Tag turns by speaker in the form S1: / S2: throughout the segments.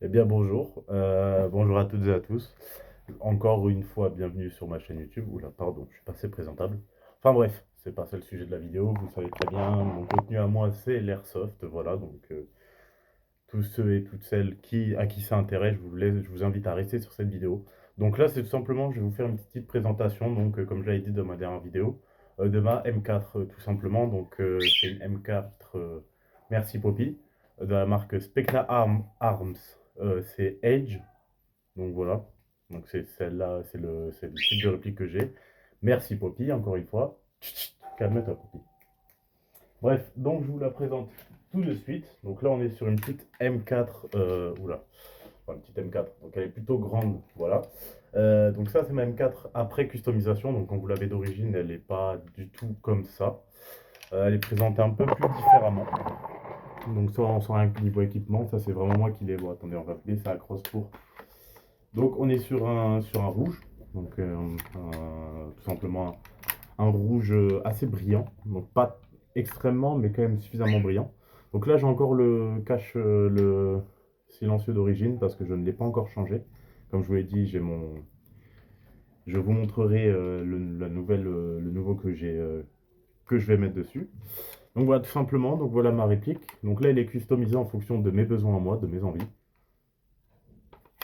S1: Eh bien bonjour, bonjour à toutes et à tous. Encore une fois, bienvenue sur ma chaîne YouTube. Oula, pardon, je suis pas assez présentable. Enfin bref, c'est pas ça le sujet de la vidéo. Vous savez très bien, mon contenu à moi, c'est l'airsoft. Voilà, donc tous ceux et toutes celles à qui ça intéresse, je vous invite à rester sur cette vidéo. Donc là, c'est tout simplement, je vais vous faire une petite présentation, donc comme je l'avais dit dans ma dernière vidéo, de ma M4, tout simplement. Donc c'est une M4, merci Poppy, de la marque Specna Arms. C'est Edge, donc voilà. Donc c'est celle-là, c'est le type de réplique que j'ai. Merci Poppy, encore une fois. Chut, chut, calme-toi Poppy. Bref, donc je vous la présente tout de suite. Donc là, on est sur une petite M4. Oula, enfin, une petite M4. Donc elle est plutôt grande. Voilà. Donc ça, c'est ma M4 après customisation. Donc quand vous l'avez d'origine, elle n'est pas du tout comme ça. Elle est présentée un peu plus différemment. Donc ça, on sent un niveau équipement. Ça, c'est vraiment moi qui l'ai. Bon, attendez, on va appeler ça à cross pour. Donc on est sur un rouge. Donc tout simplement un rouge assez brillant, donc pas extrêmement, mais quand même suffisamment brillant. Donc là, j'ai encore le cache, le silencieux d'origine parce que je ne l'ai pas encore changé. Comme je vous l'ai dit, je vous montrerai le nouveau que je vais mettre dessus. Donc voilà, tout simplement. Donc voilà ma réplique. Donc là, elle est customisée en fonction de mes besoins à moi, de mes envies,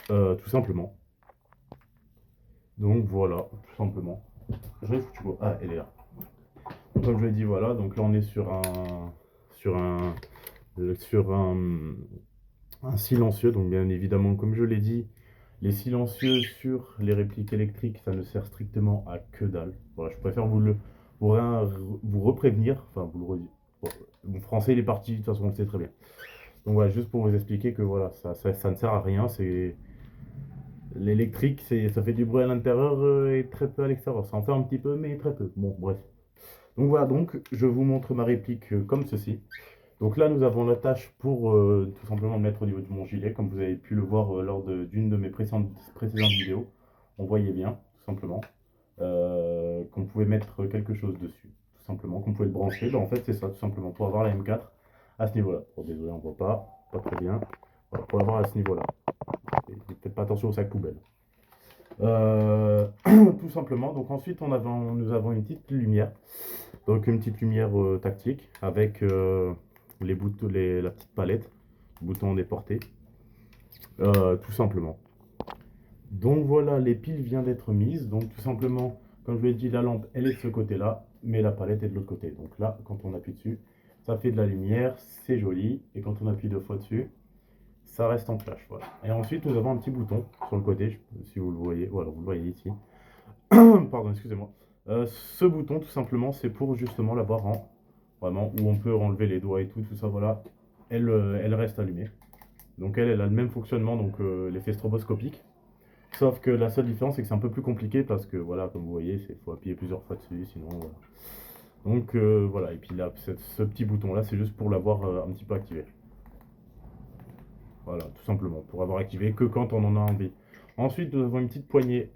S1: tout simplement. Donc voilà, tout simplement. Je l'ai foutu. Ah, elle est là. Donc, comme je l'ai dit, voilà. Donc là, on est sur un, sur un silencieux. Donc bien évidemment, comme je l'ai dit, les silencieux sur les répliques électriques, ça ne sert strictement à que dalle. Voilà, je préfère vous reprévenir. Enfin, vous le redire. Bon, mon français, il est parti, de toute façon, on le sait très bien. Donc voilà, juste pour vous expliquer que voilà, ça ne sert à rien. C'est l'électrique, ça fait du bruit à l'intérieur et très peu à l'extérieur. Ça en fait un petit peu, mais très peu. Bon, bref. Donc voilà, donc je vous montre ma réplique comme ceci. Donc là, nous avons la tâche pour tout simplement le mettre au niveau de mon gilet, comme vous avez pu le voir lors d'une de mes précédentes vidéos. On voyait bien, tout simplement, qu'on pouvait mettre quelque chose dessus, tout simplement, qu'on pouvait le brancher. Ben, en fait, c'est ça, tout simplement, pour avoir la M4 à ce niveau-là. Bon, désolé, on ne voit pas très bien. Voilà, pour l'avoir à ce niveau-là. Faites pas attention au sac poubelle. Tout simplement, donc ensuite, nous avons une petite lumière. Donc une petite lumière tactique avec la petite palette, bouton déporté, tout simplement. Donc voilà, les piles viennent d'être mises. Donc tout simplement, comme je l'ai dit, la lampe elle est de ce côté-là, mais la palette est de l'autre côté. Donc là, quand on appuie dessus, ça fait de la lumière, c'est joli. Et quand on appuie deux fois dessus, ça reste en flash. Voilà. Et ensuite, nous avons un petit bouton sur le côté, si vous le voyez, voilà, vous le voyez ici. Pardon, excusez-moi. Ce bouton, tout simplement, c'est pour justement l'avoir en vraiment où on peut enlever les doigts et tout ça, voilà. Elle reste allumée. Donc elle a le même fonctionnement, donc l'effet stroboscopique. Sauf que la seule différence, c'est que c'est un peu plus compliqué parce que voilà, comme vous voyez, il faut appuyer plusieurs fois dessus, sinon voilà. Donc voilà, et puis là, ce petit bouton là, c'est juste pour l'avoir un petit peu activé. Voilà, tout simplement, pour avoir activé que quand on en a envie. Ensuite, nous avons une petite poignée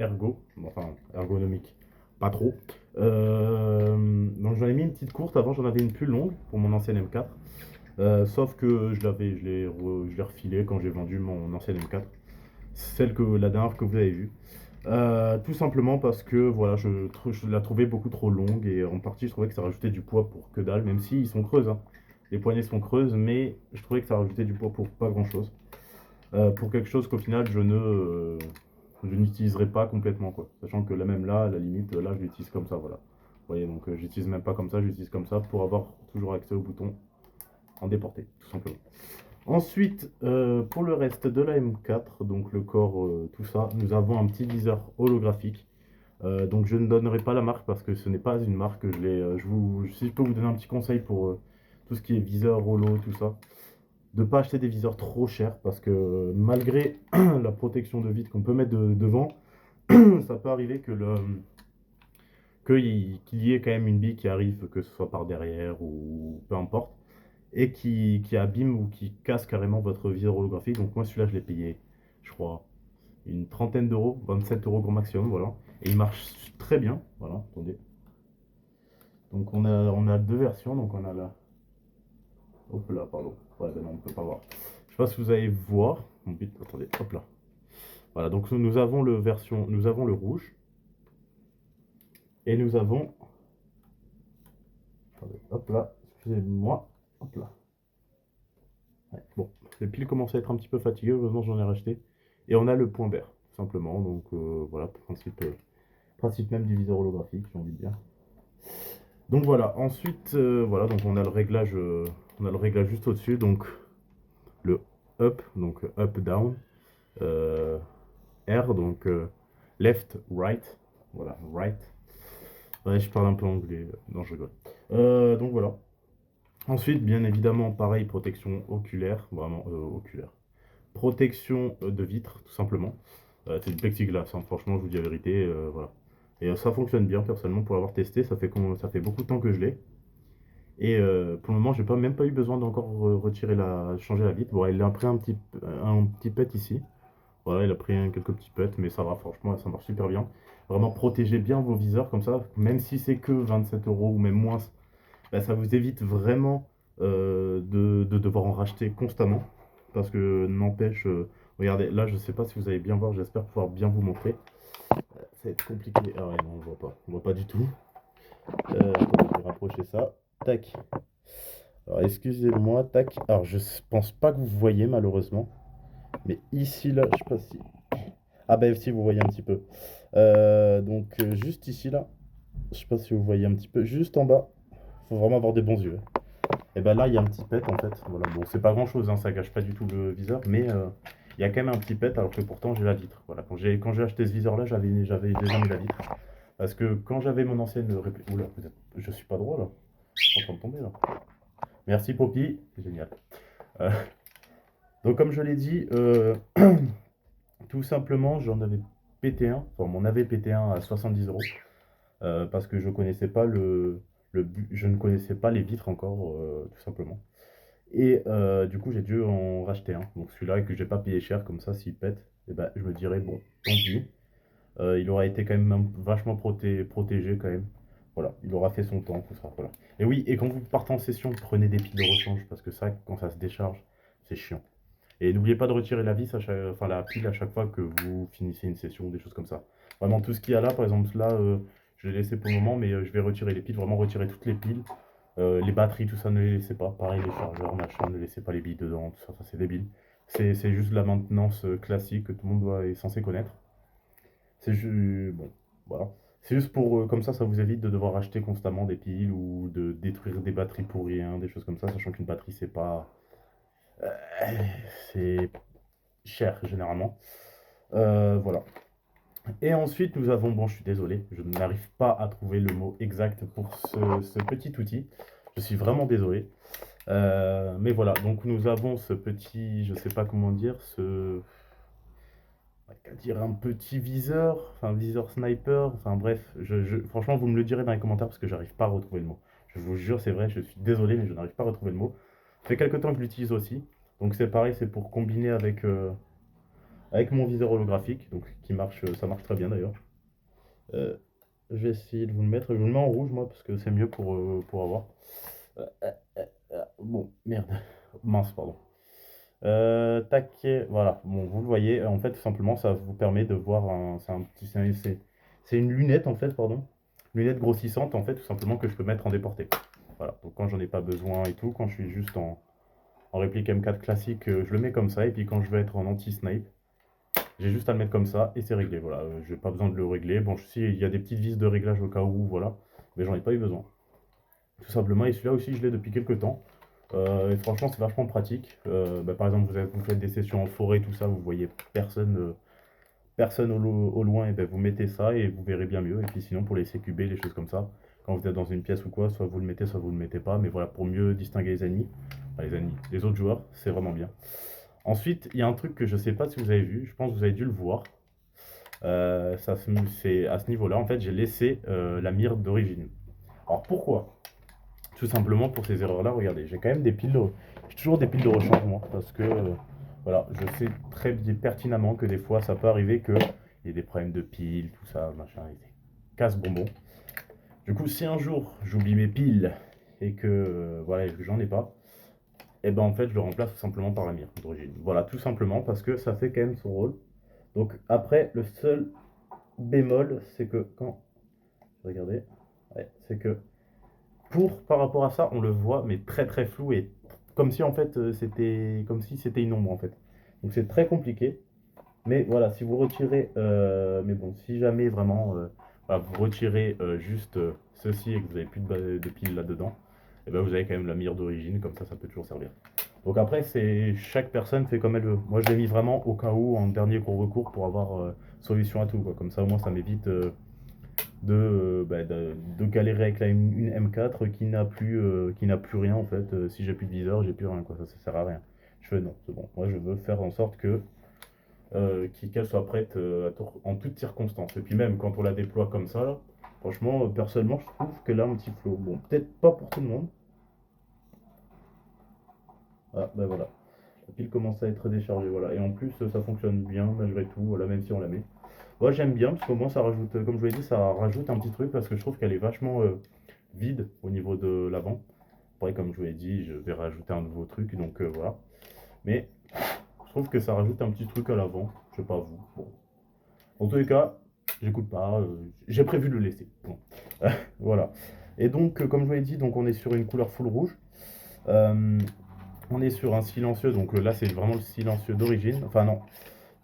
S1: enfin ergonomique, pas trop. Donc j'en ai mis une petite courte, avant j'en avais une plus longue pour mon ancienne M4. Sauf que je l'ai refilé quand j'ai vendu mon ancienne M4. La dernière que vous avez vue. Tout simplement parce que voilà, je la trouvais beaucoup trop longue et en partie je trouvais que ça rajoutait du poids pour que dalle, même si ils sont creuses, hein. Les poignées sont creuses, mais je trouvais que ça rajoutait du poids pour pas grand chose. Pour quelque chose qu'au final je n'utiliserai pas complètement quoi. Sachant que là même là, à la limite, là je l'utilise comme ça, voilà. Vous voyez, donc j'utilise même pas comme ça, j'utilise comme ça pour avoir toujours accès au bouton en déporté, tout simplement. Ensuite, pour le reste de la M4, donc le corps, tout ça, nous avons un petit viseur holographique. Donc je ne donnerai pas la marque parce que ce n'est pas une marque. Si je peux vous donner un petit conseil pour tout ce qui est viseur, holo, tout ça, de ne pas acheter des viseurs trop chers parce que malgré la protection de vitre qu'on peut mettre devant, ça peut arriver qu'il y ait quand même une bille qui arrive, que ce soit par derrière ou peu importe, et qui abîme ou qui casse carrément votre viseur holographique. Donc moi celui-là je l'ai payé, je crois, une trentaine d'euros, 27 euros grand maximum, voilà. Et il marche très bien, voilà, attendez. Donc on a deux versions, donc on a la... Hop là, pardon. Ouais, ben non, on peut pas voir. Je sais pas si vous allez voir. mon but, attendez, hop là. Voilà, donc nous avons nous avons le rouge et nous avons, attendez, hop là, excusez-moi, hop là. Ouais, bon, les piles commencent à être un petit peu fatiguées, heureusement j'en ai racheté. Et on a le point vert, tout simplement. Donc voilà, principe même du viseur holographique, j'ai envie de dire. Donc voilà, ensuite, voilà, donc on a le réglage juste au-dessus, donc le up, donc up, down, euh, R, donc left, right, voilà, right. Ouais, je parle un peu anglais, non, je rigole. Donc voilà. Ensuite, bien évidemment, pareil, protection oculaire, vraiment oculaire. Protection de vitre, tout simplement. C'est du plexiglas, hein, franchement, je vous dis la vérité, voilà. Et ça fonctionne bien, personnellement, pour l'avoir testé, ça fait beaucoup de temps que je l'ai. Et pour le moment, j'ai même pas eu besoin d'encore changer la vitre. Bon, il a pris un petit pet ici. Voilà, il a pris quelques petits pets, mais ça va, franchement, ça marche super bien. Vraiment, protégez bien vos viseurs comme ça, même si c'est que 27 euros ou même moins, bah, ça vous évite vraiment de devoir en racheter constamment. Parce que n'empêche, regardez, là, je sais pas si vous allez bien voir, j'espère pouvoir bien vous montrer. Ça va être compliqué. Ah ouais, non, on voit pas du tout. Attendez, je vais rapprocher ça. Tac. Alors, excusez-moi, tac. Alors, je pense pas que vous voyez malheureusement, mais ici, là, je sais pas si. Ah, bah, si, vous voyez un petit peu. Donc, juste ici, là, je sais pas si vous voyez un petit peu, juste en bas, faut vraiment avoir des bons yeux. Et ben là, il y a un petit pet en fait. Voilà, bon, c'est pas grand chose, hein, ça gâche pas du tout le viseur, mais il y a quand même un petit pet alors que pourtant j'ai la vitre. Voilà, quand j'ai acheté ce viseur là, j'avais déjà mis la vitre. Parce que quand j'avais mon ancienne réplique. Oula, peut-être. Je suis pas droit là. Je suis en train de tomber là. Merci Poppy, génial. Euh, donc comme je l'ai dit, tout simplement j'en avais pété un, enfin m'en avait pété un à 70 euros. Parce que je connaissais pas je ne connaissais pas les vitres encore, tout simplement. Et du coup j'ai dû en racheter un. Donc celui-là que j'ai pas payé cher comme ça s'il pète, et ben, je me dirais bon, tant pis. Il aura été quand même vachement protégé quand même. Voilà, il aura fait son temps, tout ça. Voilà. Et oui, et quand vous partez en session, prenez des piles de rechange parce que ça, quand ça se décharge, c'est chiant. Et n'oubliez pas de retirer la vis, enfin la pile à chaque fois que vous finissez une session, des choses comme ça. Vraiment tout ce qu'il y a là, par exemple là, je l'ai laissé pour le moment, mais je vais retirer les piles, vraiment retirer toutes les piles. Les batteries, tout ça, ne les laissez pas. Pareil, les chargeurs, machin, ne laissez pas les billes dedans, tout ça, ça c'est débile. C'est juste la maintenance classique que tout le monde est censé connaître. C'est juste, bon, voilà. C'est juste pour, comme ça vous évite de devoir acheter constamment des piles ou de détruire des batteries pour rien, des choses comme ça, sachant qu'une batterie, c'est pas, euh, c'est cher généralement. Voilà. Et ensuite, nous avons, bon, je suis désolé, je n'arrive pas à trouver le mot exact pour ce petit outil. Je suis vraiment désolé. Mais voilà, donc nous avons ce petit, je sais pas comment dire, on va dire un petit viseur, enfin viseur sniper, enfin bref, franchement vous me le direz dans les commentaires parce que j'arrive pas à retrouver le mot. Je vous jure, c'est vrai, je suis désolé, mais je n'arrive pas à retrouver le mot. Ça fait quelques temps que je l'utilise aussi, donc c'est pareil, c'est pour combiner avec mon viseur holographique, donc ça marche très bien d'ailleurs. Euh, je vais essayer de vous le mettre, je vous le mets en rouge moi parce que c'est mieux pour avoir. Bon, merde, mince, pardon. Tac, voilà, bon, vous le voyez, en fait, tout simplement, ça vous permet de voir c'est un petit, c'est une lunette, en fait, pardon, lunette grossissante, en fait, tout simplement, que je peux mettre en déporté. Voilà, donc quand j'en ai pas besoin et tout, quand je suis juste en réplique M4 classique, je le mets comme ça, et puis quand je veux être en anti-snipe, j'ai juste à le mettre comme ça, et c'est réglé, voilà, j'ai pas besoin de le régler. Bon, si, il y a des petites vis de réglage au cas où, voilà, mais j'en ai pas eu besoin. Tout simplement, et celui-là aussi, je l'ai depuis quelques temps. Et franchement, c'est vachement pratique. Bah, par exemple, vous faites des sessions en forêt, tout ça, vous voyez personne au loin, et ben vous mettez ça et vous verrez bien mieux. Et puis sinon, pour les CQB, les choses comme ça, quand vous êtes dans une pièce ou quoi, soit vous le mettez, soit vous le mettez pas. Mais voilà, pour mieux distinguer les ennemis, enfin, les ennemis, les autres joueurs, c'est vraiment bien. Ensuite, il y a un truc que je sais pas si vous avez vu, je pense que vous avez dû le voir. C'est à ce niveau-là, en fait, j'ai laissé la mire d'origine. Alors pourquoi? Tout simplement pour ces erreurs-là, regardez, j'ai quand même j'ai toujours des piles de rechange moi, parce que voilà, je sais très bien pertinemment que des fois ça peut arriver qu'il y ait des problèmes de piles, tout ça, machin, et des casse-bonbons. Du coup, si un jour j'oublie mes piles et que voilà, que j'en ai pas, et ben en fait je le remplace tout simplement par la mire d'origine. Voilà, tout simplement parce que ça fait quand même son rôle. Donc après, le seul bémol, c'est que quand... Regardez, ouais, c'est que par rapport à ça, on le voit, mais très très flou et comme si en fait c'était comme si c'était une ombre en fait. Donc c'est très compliqué. Mais voilà, si vous retirez, mais bon, si jamais vraiment voilà, vous retirez juste ceci et que vous n'avez plus de piles là-dedans, et ben vous avez quand même la mire d'origine, comme ça peut toujours servir. Donc après, c'est chaque personne fait comme elle veut. Moi, je l'ai mis vraiment au cas où en dernier gros recours pour avoir solution à tout, quoi. Comme ça, au moins, ça m'évite de galérer avec une M4 qui n'a plus rien en fait. Si j'ai plus de viseur, j'ai plus rien, quoi. Ça sert à rien. Je fais non, c'est bon. Moi, je veux faire en sorte que qu'elle soit prête en toutes circonstances. Et puis même quand on la déploie comme ça, là, franchement, personnellement, je trouve qu'elle a un petit flow. Bon, peut-être pas pour tout le monde. Ah, ben voilà. La pile commence à être déchargée, voilà. Et en plus, ça fonctionne bien malgré tout, voilà, même si on la met. Moi, j'aime bien parce qu'au moins, ça rajoute, comme je vous l'ai dit, ça rajoute un petit truc parce que je trouve qu'elle est vachement vide au niveau de l'avant. Après, comme je vous l'ai dit, je vais rajouter un nouveau truc, donc voilà. Mais je trouve que ça rajoute un petit truc à l'avant. Je sais pas vous. Bon. En tous les cas, j'écoute pas. J'ai prévu de le laisser. Bon. Voilà. Et donc, comme je vous l'ai dit, donc on est sur une couleur full rouge. Euh, on est sur un silencieux. Donc là, c'est vraiment le silencieux d'origine. Enfin non.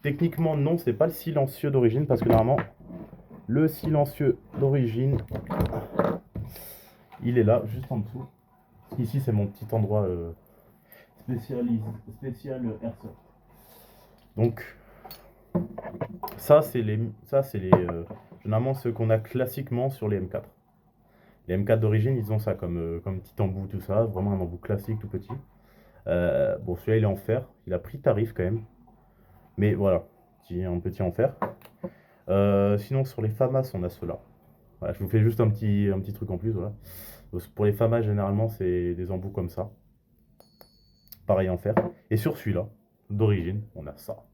S1: Techniquement, non, c'est pas le silencieux d'origine parce que normalement, le silencieux d'origine, il est là, juste en dessous. Ici, c'est mon petit endroit spécial airsoft. Donc, ça, c'est les généralement ceux qu'on a classiquement sur les M4. Les M4 d'origine, ils ont ça comme petit embout, tout ça, vraiment un embout classique, tout petit. Bon, celui-là, il est en fer. Il a pris tarif quand même. Mais voilà, un petit en fer. Sinon, sur les FAMAS, on a ceux-là. Voilà, je vous fais juste un petit truc en plus. Voilà. Pour les FAMAS, généralement, c'est des embouts comme ça. Pareil en fer. Et sur celui-là, d'origine, on a ça.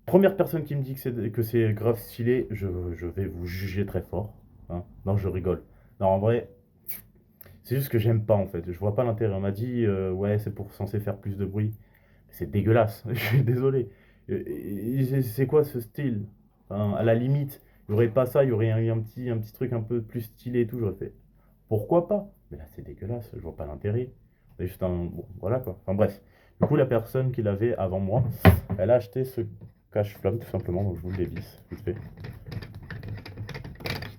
S1: Première personne qui me dit que c'est grave stylé, je vais vous juger très fort. Hein. Non, je rigole. Non, en vrai, c'est juste que j'aime pas en fait. Je vois pas l'intérêt. On m'a dit, ouais, c'est pour censé faire plus de bruit. C'est dégueulasse. Je suis désolé. C'est quoi ce style? Enfin, à la limite, il n'y aurait pas ça, il y aurait un petit truc un peu plus stylé et tout. J'aurais fait, pourquoi pas? Mais là, c'est dégueulasse. Je vois pas l'intérêt. C'est juste un. Bon, voilà quoi. Enfin bref. Du coup, la personne qui l'avait avant moi, elle a acheté ce cache-flamme tout simplement. Donc je vous le dévisse vite fait.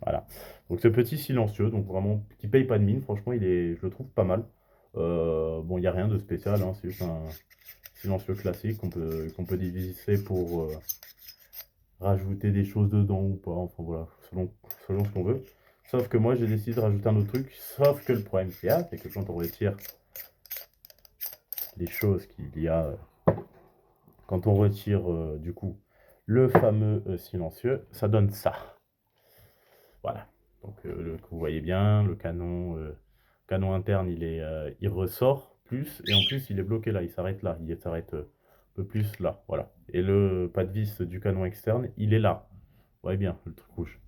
S1: Voilà. Donc ce petit silencieux, donc vraiment qui paye pas de mine, franchement je le trouve pas mal. Bon, il n'y a rien de spécial, hein, c'est juste un silencieux classique qu'on peut diviser pour rajouter des choses dedans ou pas, enfin voilà, selon ce qu'on veut. Sauf que moi j'ai décidé de rajouter un autre truc, sauf que le problème qu'il y a, c'est que quand on retire les choses qu'il y a, quand on retire du coup le fameux silencieux, ça donne ça. Voilà. Donc vous voyez bien, le canon interne, il ressort plus, et en plus il est bloqué là, il s'arrête là, il s'arrête un peu plus là, voilà. Et le pas de vis du canon externe, il est là. Vous voyez bien, le truc rouge.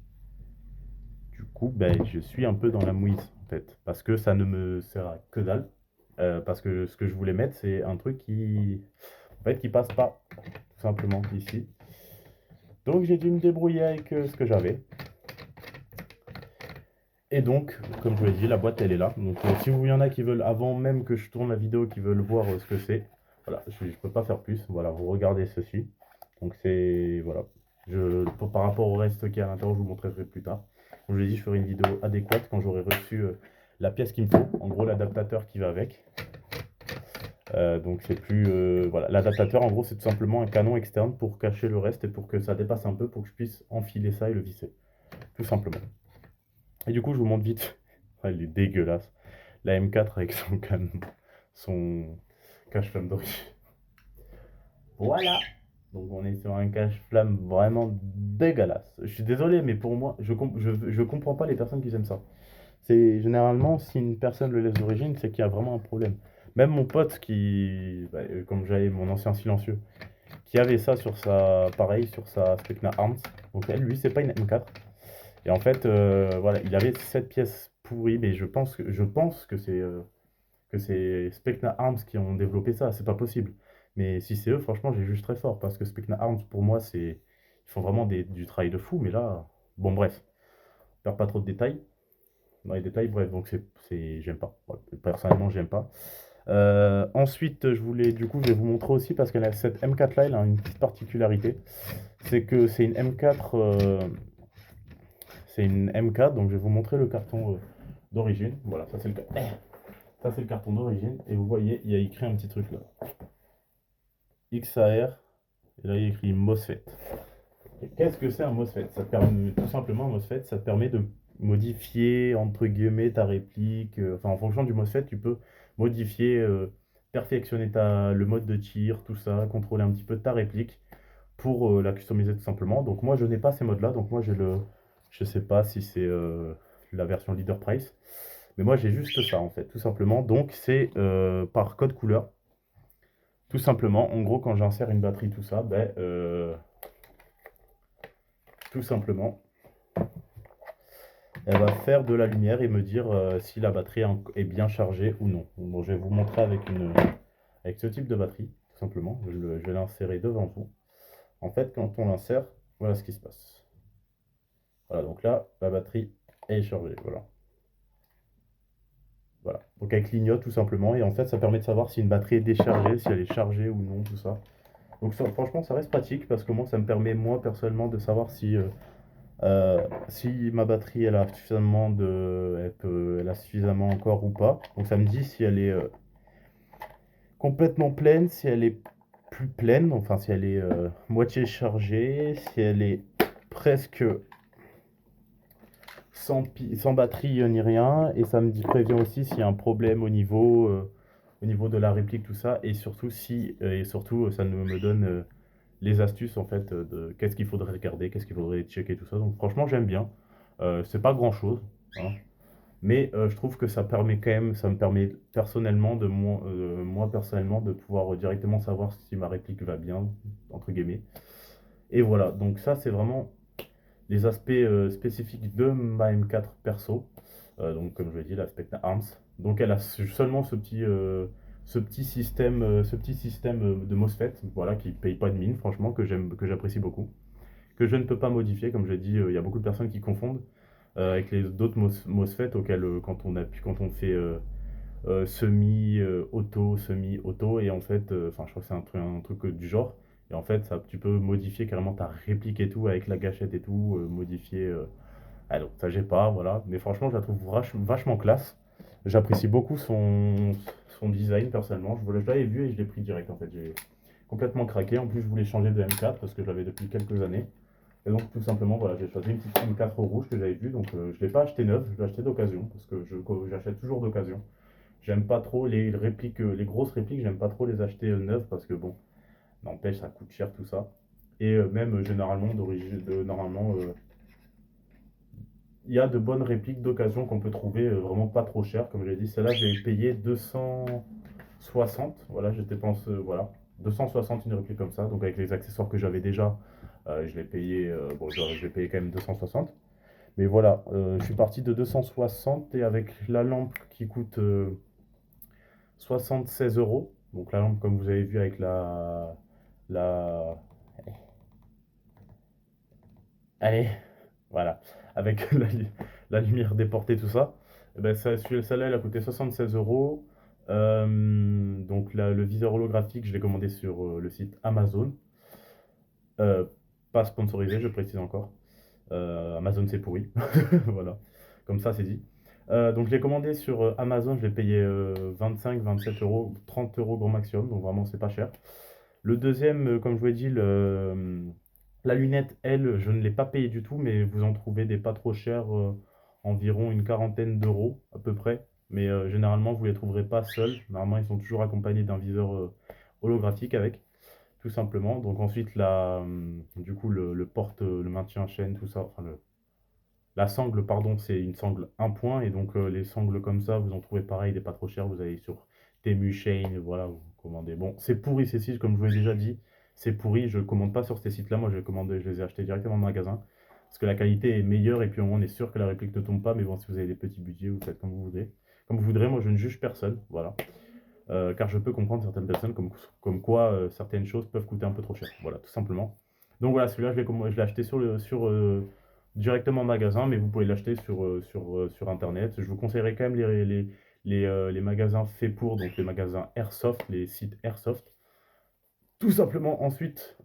S1: Du coup, ben, je suis un peu dans la mouise, en fait, parce que ça ne me sert à que dalle. Parce que ce que je voulais mettre, c'est un truc en fait, qui passe pas, tout simplement, ici. Donc j'ai dû me débrouiller avec ce que j'avais. Et donc, comme je vous l'ai dit, la boîte elle est là. Donc si il y en a qui veulent, avant même que je tourne la vidéo, qui veulent voir ce que c'est, voilà, je ne peux pas faire plus. Voilà, vous regardez ceci. Donc c'est, voilà, par rapport au reste qui est à l'intérieur, je vous montrerai plus tard. Comme je l'ai dit, je ferai une vidéo adéquate quand j'aurai reçu la pièce qu'il me faut, en gros l'adaptateur qui va avec. Donc c'est plus, voilà, l'adaptateur en gros c'est tout simplement un canon externe pour cacher le reste et pour que ça dépasse un peu, pour que je puisse enfiler ça et le visser, tout simplement. Et du coup, je vous montre vite. Ah, il est dégueulasse. La M4 avec son canon, son cache-flamme d'origine. Voilà. Donc on est sur un cache-flamme vraiment dégueulasse. Je suis désolé, mais pour moi, je comprends pas les personnes qui aiment ça. C'est généralement, si une personne le laisse d'origine, c'est qu'il y a vraiment un problème. Même mon pote comme j'avais mon ancien silencieux, qui avait ça sur pareil, sur sa Specna Arms. Donc lui, c'est pas une M4. Et en fait, voilà, il avait cette pièce pourrie, mais je pense que que c'est Specna Arms qui ont développé ça, c'est pas possible. Mais si c'est eux, franchement, j'ai juste très fort, parce que Specna Arms, pour moi, c'est ils font vraiment du travail de fou, mais là, bon bref, on perd pas trop de détails. Dans les détails, bref, donc j'aime pas. Ouais, personnellement, j'aime pas. Ensuite, je vais vous montrer aussi parce que cette M4 là, elle a une petite particularité, c'est que c'est une M4, donc je vais vous montrer le carton d'origine. Voilà, ça c'est le carton d'origine et vous voyez, il y a écrit un petit truc là, XAR et là il y a écrit MOSFET. Qu'est-ce que c'est un MOSFET? Ça te permet, tout simplement, un MOSFET, ça te permet de modifier, entre guillemets, ta réplique. Enfin, en fonction du MOSFET, tu peux modifier, perfectionner le mode de tir, tout ça, contrôler un petit peu ta réplique pour la customiser tout simplement. Donc moi, je n'ai pas ces modes-là. Donc moi, je sais pas si c'est la version Leader Price. Mais moi, j'ai juste ça, en fait, tout simplement. Donc c'est par code couleur. Tout simplement, en gros, quand j'insère une batterie, tout ça, ben, tout simplement, elle va faire de la lumière et me dire si la batterie est bien chargée ou non. Bon, je vais vous montrer avec ce type de batterie, tout simplement. Je vais l'insérer devant vous. En fait, quand on l'insère, voilà ce qui se passe. Voilà, donc là, la batterie est chargée. Voilà. Voilà. Donc elle clignote tout simplement. Et en fait, ça permet de savoir si une batterie est déchargée, si elle est chargée ou non, tout ça. Donc franchement, ça reste pratique parce que moi, ça me permet, moi, personnellement, de savoir si ma batterie elle a suffisamment encore ou pas. Donc ça me dit si elle est complètement pleine, si elle est plus pleine, enfin si elle est moitié chargée, si elle est presque sans batterie ni rien. Et ça me prévient aussi s'il y a un problème au niveau de la réplique, tout ça. Et surtout, ça me donne les astuces en fait de qu'est-ce qu'il faudrait regarder, qu'est-ce qu'il faudrait checker, tout ça. Donc franchement, j'aime bien. C'est pas grand-chose, hein, mais je trouve que ça me permet personnellement moi personnellement de pouvoir directement savoir si ma réplique va bien, entre guillemets. Et voilà, donc ça c'est vraiment les aspects spécifiques de ma M4 perso. Donc comme je l'ai dit, la Specna Arms. Donc elle a seulement ce petit système de MOSFET, voilà, qui paye pas de mine, franchement, que j'apprécie beaucoup, que je ne peux pas modifier, comme je l'ai dit, il y a beaucoup de personnes qui confondent avec les d'autres MOSFET auxquels quand on fait semi-auto, semi-auto, et en fait, enfin je crois que c'est un truc du genre, et en fait ça, tu peux modifier carrément ta réplique et tout, avec la gâchette et tout, modifier... Ah non, ça j'ai pas, voilà, mais franchement je la trouve vachement classe, j'apprécie beaucoup son design personnellement, je l'avais vu et je l'ai pris direct en fait, j'ai complètement craqué, en plus je voulais changer de M4 parce que je l'avais depuis quelques années, et donc tout simplement, voilà, j'ai choisi une petite M4 rouge que j'avais vue, donc je l'ai pas acheté neuve, je l'ai acheté d'occasion, parce que j'achète toujours d'occasion. J'aime pas trop les répliques, les grosses répliques, j'aime pas trop les acheter neuves parce que bon, n'empêche, ça coûte cher tout ça. Et même généralement, normalement, il y a de bonnes répliques d'occasion qu'on peut trouver vraiment pas trop cher. Comme je l'ai dit, celle-là, j'ai payé 260. Voilà, je dépense, voilà, 260 une réplique comme ça. Donc avec les accessoires que j'avais déjà, je l'ai payé, bon, je l'ai payé quand même 260. Mais voilà, je suis parti de 260 et avec la lampe qui coûte 76 euros. Donc la lampe, comme vous avez vu avec la... Allez, voilà. Avec la lumière déportée, tout ça. Eh ben, celle-là, elle a coûté 76 euros. Donc le viseur holographique, je l'ai commandé sur le site Amazon. Euh, Pas sponsorisé, je précise encore. Amazon, c'est pourri. Voilà. Comme ça, c'est dit. Donc je l'ai commandé sur Amazon, je l'ai payé 25, 27 euros, 30 euros grand maximum, donc vraiment c'est pas cher. Le deuxième, comme je vous l'ai dit, la lunette, elle, je ne l'ai pas payée du tout, mais vous en trouvez des pas trop chers, environ une quarantaine d'euros à peu près. Mais généralement, vous ne les trouverez pas seuls. Normalement, ils sont toujours accompagnés d'un viseur holographique avec, tout simplement. Donc ensuite, du coup, le porte, le maintien en chaîne, tout ça, enfin la sangle, pardon, c'est une sangle un point. Et donc, les sangles comme ça, vous en trouvez pareil, des pas trop chers. Vous allez sur Temu, Shein, voilà, vous commandez. Bon, c'est pourri ces sites, comme je vous l'ai déjà dit. C'est pourri. Je ne commande pas sur ces sites-là. Moi, je les ai achetés directement en magasin. Parce que la qualité est meilleure. Et puis, au moins, on est sûr que la réplique ne tombe pas. Mais bon, si vous avez des petits budgets, vous faites comme vous voulez. comme vous voudrez, moi je ne juge personne, voilà. Car je peux comprendre certaines personnes comme quoi certaines choses peuvent coûter un peu trop cher, voilà, tout simplement. Donc voilà, celui-là, je l'ai acheté directement en magasin, mais vous pouvez l'acheter sur internet. Je vous conseillerais quand même les magasins faits pour, donc les magasins Airsoft, les sites Airsoft. Tout simplement, ensuite,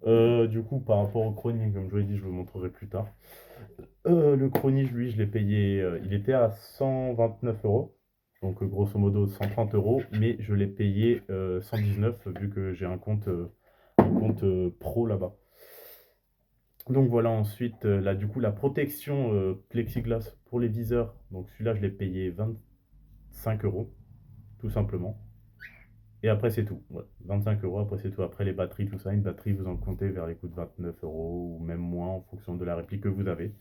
S1: du coup, par rapport au Crony, comme je vous l'ai dit, je vous montrerai plus tard. Le Crony, lui, je l'ai payé, il était à 129 euros, donc grosso modo 130 euros, mais je l'ai payé 119 vu que j'ai un compte pro là-bas. Donc voilà, ensuite, là, du coup, la protection plexiglas pour les viseurs, donc celui-là, je l'ai payé 25 euros, tout simplement. Et après, c'est tout. Ouais, 25 euros, après, c'est tout. Après, les batteries, tout ça, une batterie, vous en comptez vers les coûts de 29 euros ou même moins en fonction de la réplique que vous avez.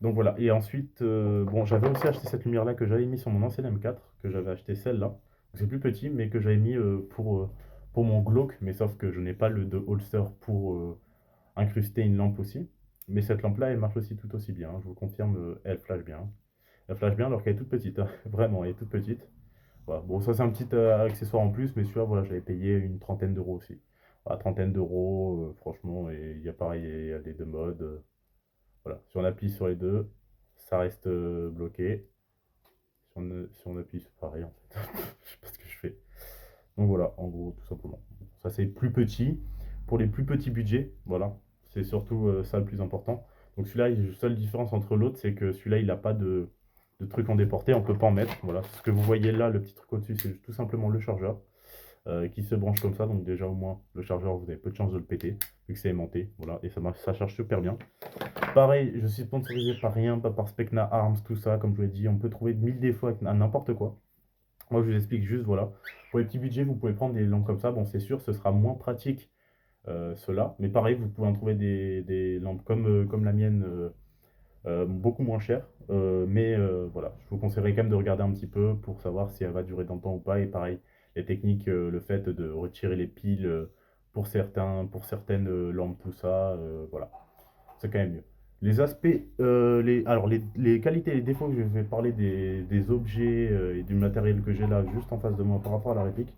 S1: Donc voilà. Et ensuite, bon, j'avais aussi acheté cette lumière-là que j'avais mis sur mon ancienne M4, que j'avais acheté celle-là. C'est plus petit, mais que j'avais mis pour mon glauque, mais sauf que je n'ai pas le de holster pour incruster une lampe aussi. Mais cette lampe-là, elle marche aussi tout aussi bien, hein. Je vous confirme, elle flash bien. Elle flash bien alors qu'elle est toute petite, hein. Vraiment, elle est toute petite. Voilà. Bon, ça c'est un petit accessoire en plus, mais celui-là, voilà, j'avais payé une trentaine d'euros aussi. Voilà, trentaine d'euros, franchement, et il y a pareil, il y a les deux modes. Voilà, si on appuie sur les deux, ça reste bloqué. Si on appuie sur pareil, en fait, je sais pas ce que je fais. Donc voilà, en gros, tout simplement. Ça c'est plus petit, pour les plus petits budgets, voilà. C'est surtout ça le plus important. Donc celui-là, la seule différence entre l'autre, c'est que celui-là, il n'a pas de truc en déporté, on peut pas en mettre. Voilà, ce que vous voyez là, le petit truc au-dessus, c'est tout simplement le chargeur qui se branche comme ça. Donc déjà au moins, le chargeur, vous avez peu de chances de le péter, vu que c'est aimanté. Voilà, et ça charge super bien. Pareil, je suis sponsorisé par rien, pas par Specna Arms, tout ça. Comme je vous l'ai dit, on peut trouver 1000 défauts à n'importe quoi. Moi, je vous explique juste, voilà. Pour les petits budgets, vous pouvez prendre des lampes comme ça. Bon, c'est sûr, ce sera moins pratique, cela. Mais pareil, vous pouvez en trouver des lampes comme la mienne, beaucoup moins chères. Mais voilà, je vous conseillerais quand même de regarder un petit peu pour savoir si elle va durer dans le temps ou pas. Et pareil, les techniques, le fait de retirer les piles pour certaines lampes, tout ça, voilà, c'est quand même mieux. Les aspects, alors les qualités et les défauts que je vais parler des objets et du matériel que j'ai là juste en face de moi par rapport à la réplique,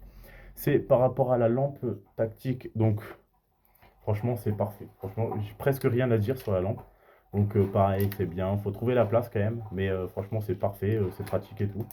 S1: c'est par rapport à la lampe tactique. Donc franchement, c'est parfait. Franchement, j'ai presque rien à dire sur la lampe. Donc pareil, c'est bien. Faut trouver la place quand même. Mais franchement, c'est parfait. C'est pratique et tout.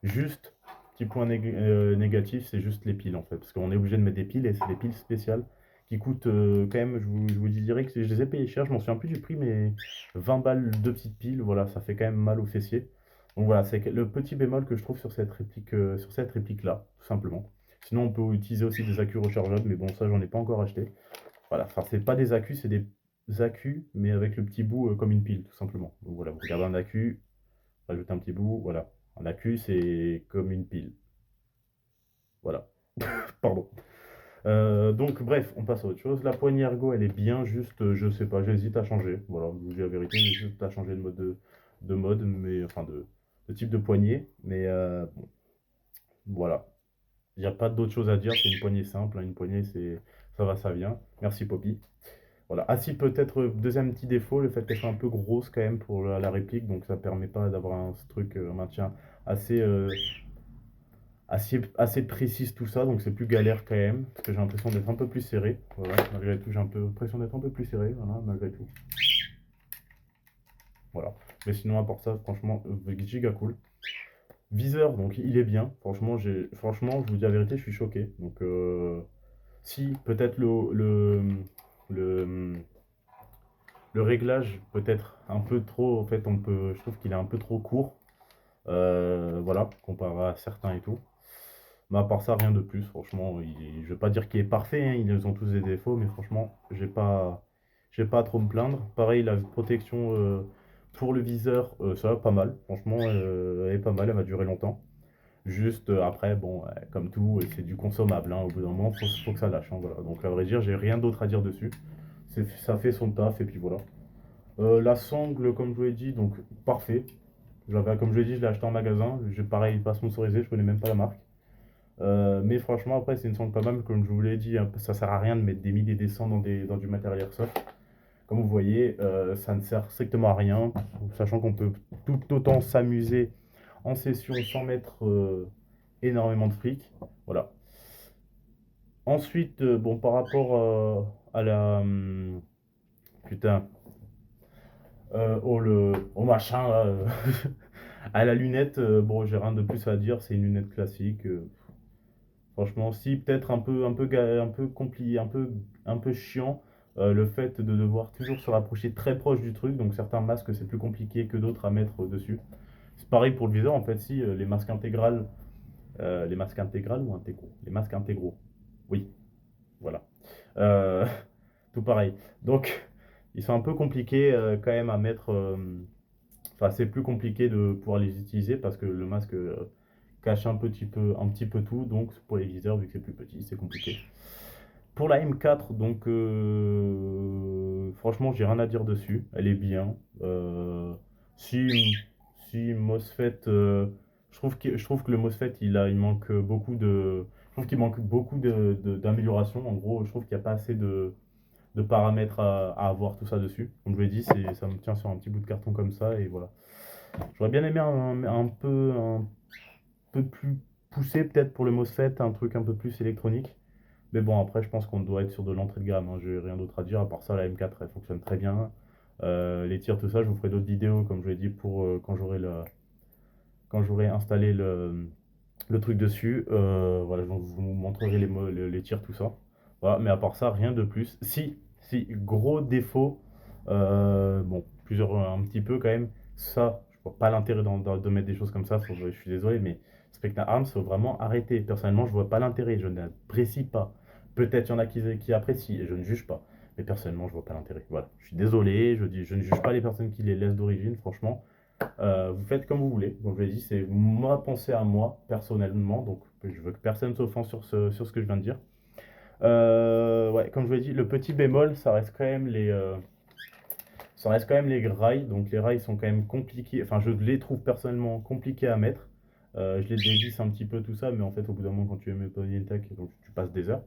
S1: Juste, petit point négatif, c'est juste les piles en fait. Parce qu'on est obligé de mettre des piles et c'est des piles spéciales qui coûtent quand même, je vous dirais que je les ai payées cher. Je m'en souviens plus du prix, mais 20 balles, deux petites piles, voilà, ça fait quand même mal au fessier. Donc voilà, c'est le petit bémol que je trouve sur cette réplique-là, tout simplement. Sinon, on peut utiliser aussi des accus rechargeables, mais bon, ça, j'en ai pas encore acheté. Voilà, enfin, c'est pas des accus, c'est des accus, mais avec le petit bout comme une pile, tout simplement. Donc voilà, vous regardez un accu, rajoutez un petit bout, voilà. Un accu, c'est comme une pile. Voilà, pardon. Donc bref, on passe à autre chose. La poignée ergo, elle est bien, juste, je sais pas, j'hésite à changer. Voilà, je vous dis la vérité, j'hésite à changer de mode, mais enfin de type de poignée. Mais bon, voilà. Il n'y a pas d'autre chose à dire, c'est une poignée simple, hein. Une poignée, c'est ça va, ça vient. Merci Poppy. Voilà. Ah si, peut-être deuxième petit défaut, le fait qu'elle soit un peu grosse quand même pour la réplique, donc ça permet pas d'avoir un truc, un maintien assez, assez précise tout ça, donc c'est plus galère quand même, parce que j'ai l'impression d'être un peu plus serré. Voilà, malgré tout, j'ai un peu l'impression d'être un peu plus serré, voilà, malgré tout. Voilà. Mais sinon, à part ça, franchement, giga cool. Viseur, donc il est bien. Franchement, je vous dis la vérité, je suis choqué. Donc, si peut-être le, le réglage peut-être un peu trop, en fait, je trouve qu'il est un peu trop court. Voilà, comparé à certains et tout. Mais à part ça, rien de plus. Franchement, je vais pas dire qu'il est parfait, hein, ils ont tous des défauts, mais franchement, j'ai pas à trop me plaindre. Pareil, la protection pour le viseur, ça va pas mal. Franchement, elle est pas mal, elle va durer longtemps. Juste après, bon, comme tout, c'est du consommable, hein. Au bout d'un moment, faut que ça lâche, hein, voilà. Donc, à vrai dire, j'ai rien d'autre à dire dessus. Ça fait son taf, et puis voilà. La sangle, comme je vous l'ai dit, donc parfait. Comme je l'ai dit, je l'ai acheté en magasin. Pareil, pas sponsorisé, je connais même pas la marque. Mais franchement, après, c'est une sangle pas mal. Comme je vous l'ai dit, hein, ça sert à rien de mettre des milliers et des cents dans du matériel airsoft. Comme vous voyez, ça ne sert strictement à rien, sachant qu'on peut tout autant s'amuser en session sans mettre énormément de fric. Voilà. Ensuite, bon, par rapport à la... putain, au machin, là, à la lunette, bon, j'ai rien de plus à dire, c'est une lunette classique. Franchement, si, peut-être un peu compliqué, un peu chiant, le fait de devoir toujours se rapprocher très proche du truc, donc certains masques, c'est plus compliqué que d'autres à mettre dessus. C'est pareil pour le viseur, en fait, si, les masques intégrales ou intégraux? Les masques intégraux, oui, voilà. Euh, Tout pareil. Donc, ils sont un peu compliqués quand même à mettre. Enfin, c'est plus compliqué de pouvoir les utiliser parce que le masque cache un petit peu tout. Donc, pour les viseurs, vu que c'est plus petit, c'est compliqué. Pour la M4, donc, franchement, j'ai rien à dire dessus. Elle est bien. Si, si MOSFET, je trouve que le MOSFET, il manque beaucoup de. Je trouve qu'il manque beaucoup d'amélioration. En gros, je trouve qu'il n'y a pas assez de paramètres à avoir tout ça dessus. Comme je vous l'ai dit, ça me tient sur un petit bout de carton comme ça et voilà. J'aurais bien aimé un peu plus poussé peut-être pour le MOSFET, un truc un peu plus électronique. Mais bon, après, je pense qu'on doit être sur de l'entrée de gamme, hein. J'ai rien d'autre à dire. À part ça, la M4, elle fonctionne très bien. Les tirs, tout ça, je vous ferai d'autres vidéos, comme je l'ai dit, pour quand j'aurai installé le truc dessus. Voilà, je vous montrerai les tirs, tout ça. Voilà, mais à part ça, rien de plus. Si, gros défaut, bon, un petit peu quand même. Ça, je vois pas l'intérêt de mettre des choses comme ça. Je suis désolé, mais Spectre Arms, faut vraiment arrêter. Personnellement, je vois pas l'intérêt. Je n'apprécie pas. Peut-être il y en a qui apprécient et je ne juge pas. Mais personnellement, je vois pas l'intérêt. Voilà, je suis désolé. Je ne juge pas les personnes qui les laissent d'origine, franchement. Vous faites comme vous voulez. Donc, je l'ai dit, c'est ma pensée à moi, personnellement. Donc, je veux que personne s'offense sur ce que je viens de dire. Ouais, comme je vous l'ai dit, le petit bémol, ça reste quand même les rails. Donc, les rails sont quand même compliqués. Enfin, je les trouve personnellement compliqués à mettre. Je les dévisse un petit peu, tout ça. Mais en fait, au bout d'un moment, quand tu mets pas une tech, donc tu passes des heures.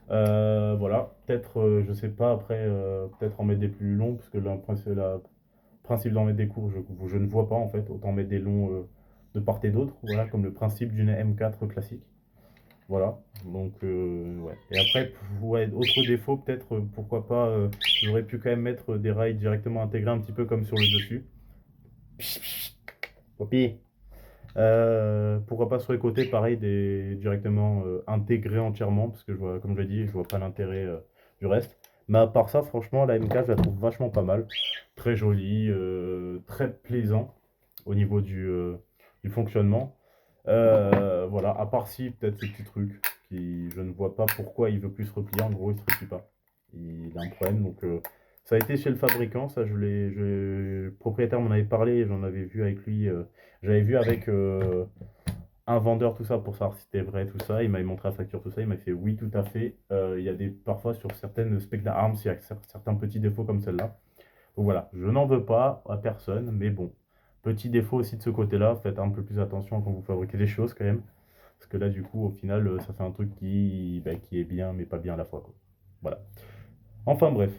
S1: Voilà, peut-être, je sais pas, après, peut-être en mettre des plus longs, parce que principe d'en mettre des courts, je ne vois pas en fait. Autant mettre des longs de part et d'autre, voilà, comme le principe d'une M4 classique. Voilà, donc ouais. Et après, ouais, autre défaut, peut-être, pourquoi pas, j'aurais pu quand même mettre des rails directement intégrés, un petit peu comme sur le dessus. Poppy. Pourquoi pas sur les côtés, pareil, directement intégrés entièrement, parce que comme je l'ai dit, je vois pas l'intérêt du reste. Mais à part ça, franchement, la MK, je la trouve vachement pas mal. Très jolie, très plaisant au niveau du fonctionnement. Voilà, à part si, peut-être ce petit truc, je ne vois pas pourquoi il veut plus se replier. En gros, il se replie pas. Il a un problème, donc ça a été chez le fabricant, ça le propriétaire m'en avait parlé, j'en avais vu avec lui, j'avais vu avec un vendeur tout ça pour savoir si c'était vrai tout ça, il m'avait montré la facture tout ça, il m'a fait oui tout à fait. Il y a parfois sur certaines Spectre Arms, il y a certains petits défauts comme celle-là. Donc voilà, je n'en veux pas à personne, mais bon, petit défaut aussi de ce côté-là, faites un peu plus attention quand vous fabriquez des choses quand même, parce que là du coup au final ça fait un truc qui est bien mais pas bien à la fois, quoi. Voilà. Enfin bref.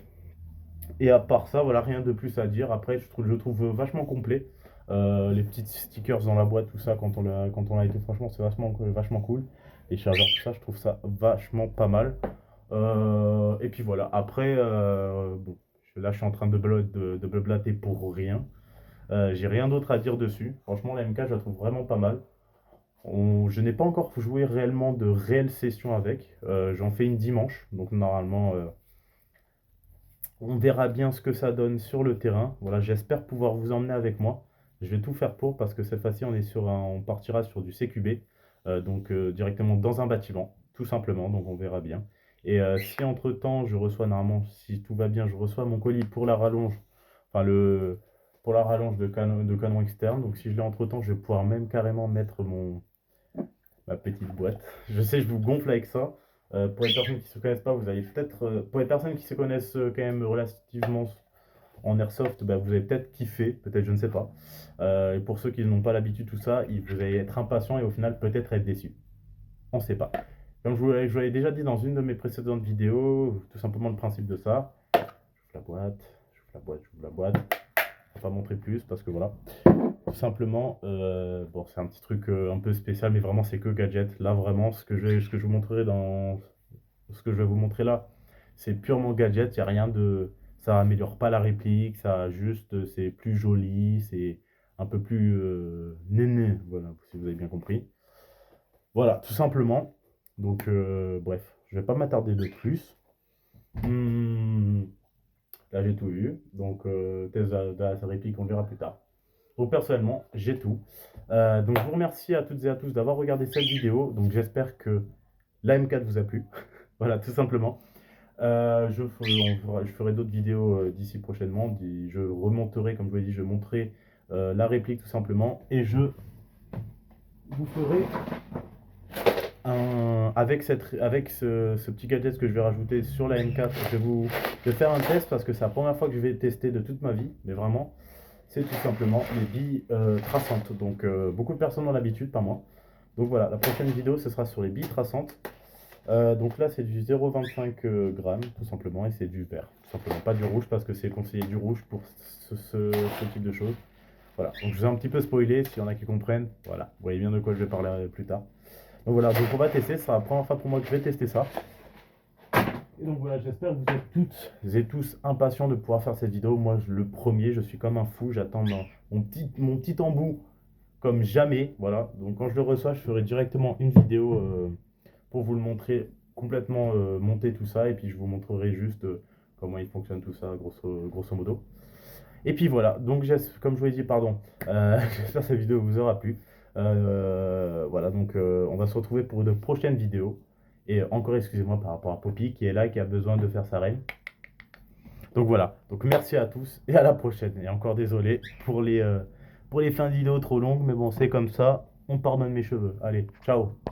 S1: Et à part ça, voilà, rien de plus à dire. Après, je trouve vachement complet. Les petits stickers dans la boîte, tout ça, quand on l'a été, franchement, c'est vachement cool. Les chargeurs, tout ça, je trouve ça vachement pas mal. Et puis voilà, après, bon, là, je suis en train de blablater pour rien. J'ai rien d'autre à dire dessus. Franchement, la MK, je la trouve vraiment pas mal. Je n'ai pas encore joué réellement de réelles sessions avec. J'en fais une dimanche, donc normalement, on verra bien ce que ça donne sur le terrain. Voilà, j'espère pouvoir vous emmener avec moi. Je vais tout faire pour parce que cette fois-ci on partira sur du CQB, donc directement dans un bâtiment, tout simplement. Donc on verra bien. Et si entre-temps je reçois normalement, si tout va bien, je reçois mon colis pour la rallonge, enfin pour la rallonge de canon externe. Donc si je l'ai entre-temps, je vais pouvoir même carrément mettre ma petite boîte. Je sais, je vous gonfle avec ça. Pour les personnes qui ne se connaissent pas, vous allez peut-être. Pour les personnes qui se connaissent quand même relativement en airsoft, bah, vous allez peut-être kiffer, peut-être, je ne sais pas. Et pour ceux qui n'ont pas l'habitude, tout ça, vous allez être impatient et au final peut-être être déçu. On ne sait pas. Comme je vous l'avais déjà dit dans une de mes précédentes vidéos, tout simplement le principe de ça. J'ouvre la boîte, j'ouvre la boîte, j'ouvre la boîte. Je vais pas montrer plus parce que voilà. Tout simplement, bon, c'est un petit truc un peu spécial, mais vraiment, c'est que gadget. Là, vraiment, ce que je vous montrerai dans ce que je vais vous montrer là, c'est purement gadget. Il n'y a rien de. Ça améliore pas la réplique, ça juste, c'est plus joli, c'est un peu plus néné, voilà, si vous avez bien compris. Voilà, tout simplement. Donc, bref, je vais pas m'attarder de plus. Hmm, là, j'ai tout vu. Donc, thèse à sa réplique, on verra plus tard. Donc, personnellement, j'ai tout. Donc, je vous remercie à toutes et à tous d'avoir regardé cette vidéo. Donc, j'espère que la M4 vous a plu. Voilà, tout simplement. Je ferai d'autres vidéos d'ici prochainement. Je remonterai, comme je vous l'ai dit, je montrerai la réplique tout simplement. Et je vous ferai avec ce petit gadget que je vais rajouter sur la M4. Je vais faire un test parce que c'est la première fois que je vais tester de toute ma vie. Mais vraiment, c'est tout simplement les billes traçantes. Donc, beaucoup de personnes ont l'habitude, pas moi. Donc voilà, la prochaine vidéo, ce sera sur les billes traçantes. Donc là, c'est du 0,25 grammes, tout simplement, et c'est du vert. Tout simplement, pas du rouge, parce que c'est conseillé du rouge pour ce type de choses. Voilà, donc je vous ai un petit peu spoilé, s'il y en a qui comprennent. Voilà, vous voyez bien de quoi je vais parler plus tard. Donc voilà, donc on va tester, c'est la première fois pour moi que je vais tester ça. Et donc voilà, j'espère que vous êtes toutes et tous impatients de pouvoir faire cette vidéo. Moi, le premier, je suis comme un fou, j'attends mon petit embout comme jamais. Voilà, donc quand je le reçois, je ferai directement une vidéo pour vous le montrer complètement monté tout ça. Et puis je vous montrerai juste comment il fonctionne tout ça, grosso modo. Et puis voilà, donc comme je vous l'ai dit, pardon, j'espère que cette vidéo vous aura plu. Voilà, donc on va se retrouver pour de prochaines vidéos. Et encore excusez-moi par rapport à Poppy qui est là, qui a besoin de faire sa reine. Donc voilà, donc merci à tous et à la prochaine. Et encore désolé pour les fins de vidéo trop longues, mais bon, c'est comme ça, on pardonne mes cheveux. Allez, ciao.